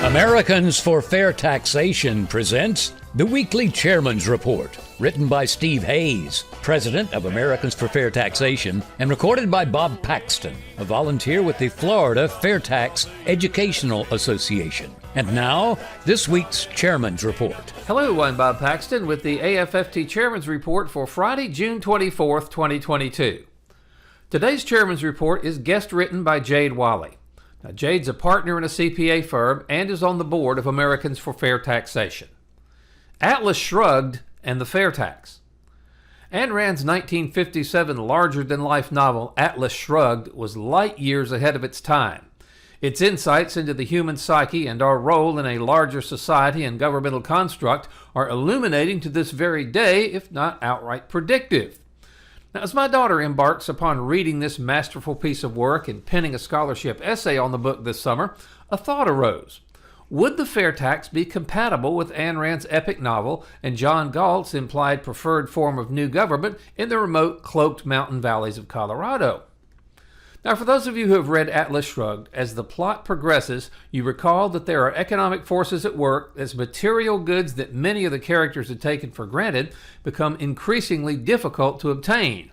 Americans for Fair Taxation presents the Weekly Chairman's Report, written by Steve Hayes, president of Americans for Fair Taxation, and recorded by Bob Paxton, a volunteer with the Florida FAIRtax Educational Association. And now, this week's Chairman's Report. Hello, I'm Bob Paxton with the AFFT Chairman's Report for Friday, June 24th, 2022. Today's Chairman's Report is guest written by Jade Walle. Now, Jade's a partner in a CPA firm and is on the board of Americans for Fair Taxation. Atlas Shrugged and the FAIRtax. Ayn Rand's 1957 larger-than-life novel Atlas Shrugged was light years ahead of its time. Its insights into the human psyche and our role in a larger society and governmental construct are illuminating to this very day, if not outright predictive. Now, as my daughter embarks upon reading this masterful piece of work and penning a scholarship essay on the book this summer, a thought arose. Would the FAIRtax be compatible with Ayn Rand's epic novel and John Galt's implied preferred form of new government in the remote, cloaked mountain valleys of Colorado? Now, for those of you who have read Atlas Shrugged, as the plot progresses, you recall that there are economic forces at work as material goods that many of the characters had taken for granted become increasingly difficult to obtain.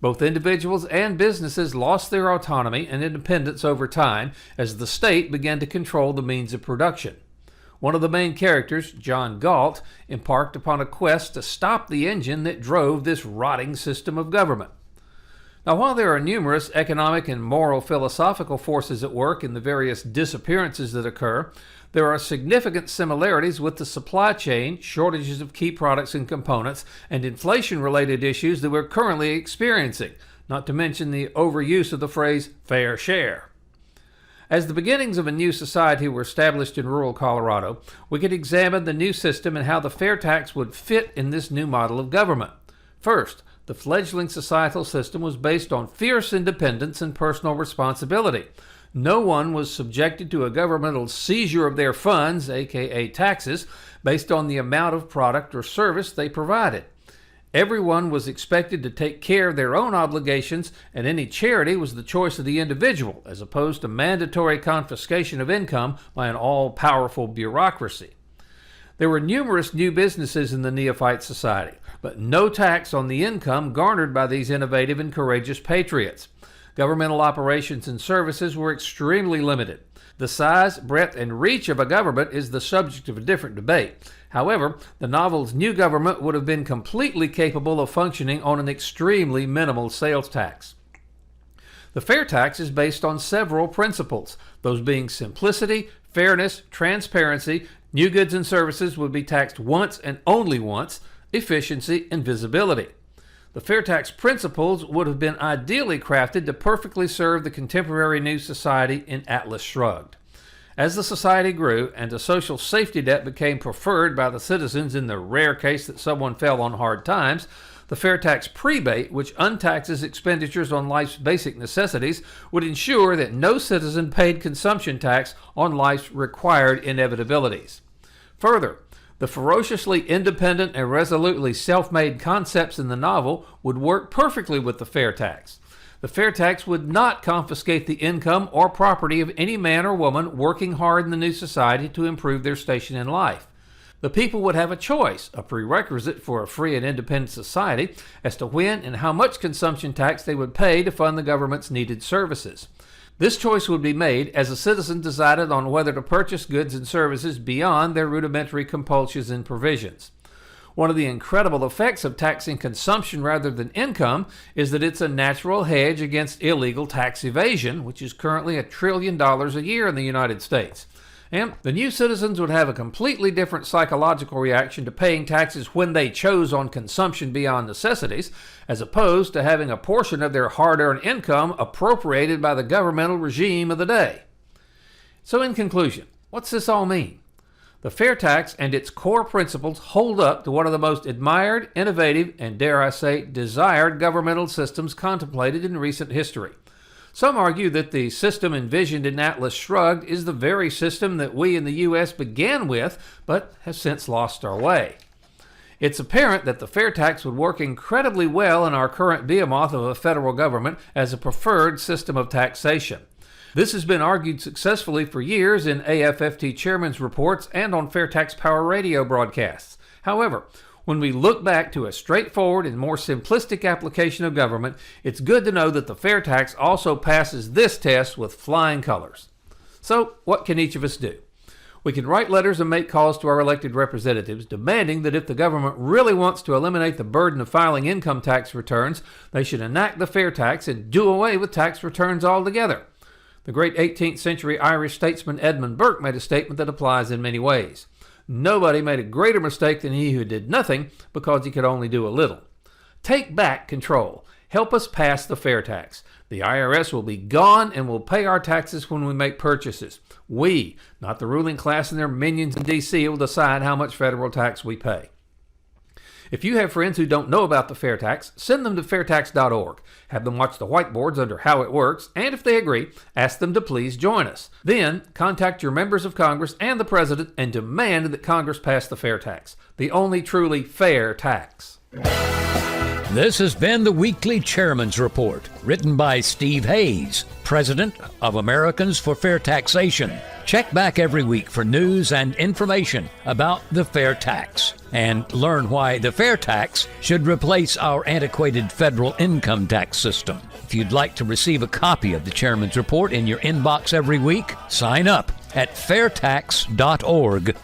Both individuals and businesses lost their autonomy and independence over time as the state began to control the means of production. One of the main characters, John Galt, embarked upon a quest to stop the engine that drove this rotting system of government. Now, while there are numerous economic and moral philosophical forces at work in the various disappearances that occur, there are significant similarities with the supply chain, shortages of key products and components, and inflation-related issues that we're currently experiencing, not to mention the overuse of the phrase fair share. As the beginnings of a new society were established in rural Colorado, we could examine the new system and how the FAIRtax would fit in this new model of government. First, the fledgling societal system was based on fierce independence and personal responsibility. No one was subjected to a governmental seizure of their funds, aka taxes, based on the amount of product or service they provided. Everyone was expected to take care of their own obligations, and any charity was the choice of the individual, as opposed to mandatory confiscation of income by an all-powerful bureaucracy. There were numerous new businesses in the neophyte society, but no tax on the income garnered by these innovative and courageous patriots. Governmental operations and services were extremely limited. The size, breadth, and reach of a government is the subject of a different debate. However, the novel's new government would have been completely capable of functioning on an extremely minimal sales tax. The FAIRtax is based on several principles, those being simplicity, fairness, transparency. New goods and services would be taxed once and only once, efficiency, and visibility. The FAIRtax principles would have been ideally crafted to perfectly serve the contemporary new society in Atlas Shrugged. As the society grew and a social safety net became preferred by the citizens in the rare case that someone fell on hard times, the FAIRtax prebate, which untaxes expenditures on life's basic necessities, would ensure that no citizen paid consumption tax on life's required inevitabilities. Further, the ferociously independent and resolutely self-made concepts in the novel would work perfectly with the FAIRtax. The FAIRtax would not confiscate the income or property of any man or woman working hard in the new society to improve their station in life. The people would have a choice, a prerequisite for a free and independent society, as to when and how much consumption tax they would pay to fund the government's needed services. This choice would be made as a citizen decided on whether to purchase goods and services beyond their rudimentary compulsions and provisions. One of the incredible effects of taxing consumption rather than income is that it's a natural hedge against illegal tax evasion, which is currently $1 trillion a year in the United States. And the new citizens would have a completely different psychological reaction to paying taxes when they chose on consumption beyond necessities, as opposed to having a portion of their hard-earned income appropriated by the governmental regime of the day. So in conclusion, what's this all mean? The FAIRtax and its core principles hold up to one of the most admired, innovative, and dare I say, desired governmental systems contemplated in recent history. Some argue that the system envisioned in Atlas Shrugged is the very system that we in the U.S. began with, but have since lost our way. It's apparent that the FAIRtax would work incredibly well in our current behemoth of a federal government as a preferred system of taxation. This has been argued successfully for years in AFFT chairman's reports and on FAIRtax Power radio broadcasts. However, when we look back to a straightforward and more simplistic application of government, it's good to know that the FAIRtax also passes this test with flying colors. So, what can each of us do? We can write letters and make calls to our elected representatives demanding that if the government really wants to eliminate the burden of filing income tax returns, they should enact the FAIRtax and do away with tax returns altogether. The great 18th century Irish statesman Edmund Burke made a statement that applies in many ways. Nobody made a greater mistake than he who did nothing because he could only do a little. Take back control. Help us pass the FAIRtax. The IRS will be gone and will pay our taxes when we make purchases. We, not the ruling class and their minions in D.C., will decide how much federal tax we pay. If you have friends who don't know about the FAIRtax, send them to fairtax.org. Have them watch the whiteboards under How It Works, and if they agree, ask them to please join us. Then, contact your members of Congress and the President and demand that Congress pass the FAIRtax, the only truly fair tax. This has been the Weekly Chairman's Report, written by Steve Hayes, President of Americans for Fair Taxation. Check back every week for news and information about the fair tax and learn why the fair tax should replace our antiquated federal income tax system. If you'd like to receive a copy of the Chairman's Report in your inbox every week, sign up at fairtax.org.